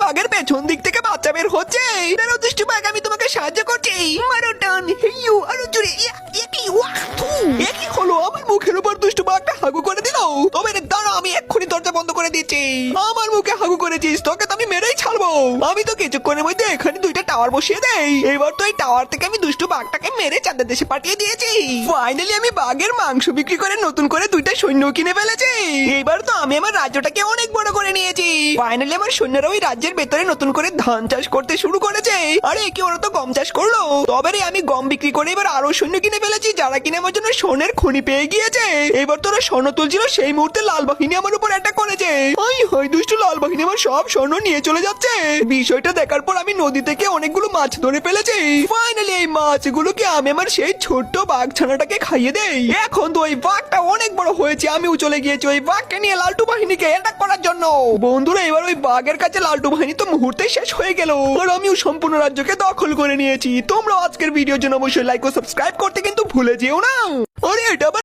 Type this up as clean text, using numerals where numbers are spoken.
বাঘের পেছন দিক থেকে বাচ্চা বের হচ্ছে। দাঁড়াও দুষ্টু বাঘ, আমি তোমাকে সাহায্য করছি। মারো টান, হেইয়ো, আরো জোরে। কি হলো? আমার মুখের উপর দুষ্টু বাঘটা হাগু করে দিল। তবে রে দাঁড়া, আমি এক্ষুনি দরজা বন্ধ করে দিচ্ছি। আমার মুখে হাগু করেছিস, তোকে তো আমি মেরেই ছাড়বো। আমি তো কিছুক্ষণের মধ্যে এখানে দুইটা টাওয়ার বসিয়ে দেই। এবার তো এই টাওয়ার থেকে আমি দুষ্টু বাঘটাকে মেরে চাঁদের দেশে পাঠিয়ে দিয়েছি। ফাইনালি আমি বাঘের মাংস বিক্রি করে নতুন করে দুইটা সৈন্য কিনে ফেলেছি। এবার তো আমি আমার রাজ্যটাকে অনেক বড় করে নিয়েছি। ফাইনালি আমার সৈন্যরা ওই রাজ্যের ভেতরে নতুন করে ধান চাষ করতে শুরু করেছে। আরে কি, ওরা তো গম চাষ করলো। তবে রে আমি গম বিক্রি করে এবার আরো সৈন্য কিনে ফেলেছি, যারা কিনে আমার জন্য স্বর্ণের খনি পেয়ে গিয়েছে। এবার তোরা স্বর্ণ তুলছিল, সেই মুহূর্তে লাল বাহিনী আমার উপর অ্যাটাক করেছে। ওই দুষ্টু লাল বাহিনী আমার সব স্বর্ণ নিয়ে চলে যাচ্ছে। বিষয়টা দেখার পর আমি নদী থেকে অনেকগুলো মাছ ধরে ফেলেছি। ফাইনালি এই মাছগুলোকে আমি আমার সেই ছোট্ট বাঘ ছানাটাকে খাইয়ে দেই। এখন তো ওই বাঘটা অনেক বড় হয়েছে, আমিও চলে গিয়েছি ওই বাঘকে নিয়ে লালটু বাহিনীকে অ্যাটাক করার জন্য। বন্ধুরা, এবার ওই বাঘের কাছে লালটু বাহিনী তো মুহূর্তেই শেষ হয়ে গেল, আর আমিও সম্পূর্ণ রাজ্যকে দখল করে নিয়েছি। তোমরা আজকের ভিডিওর জন্য অবশ্যই লাইক ও সাবস্ক্রাইব করতে কিন্তু ভুলে যেও না। আরে এটা আবার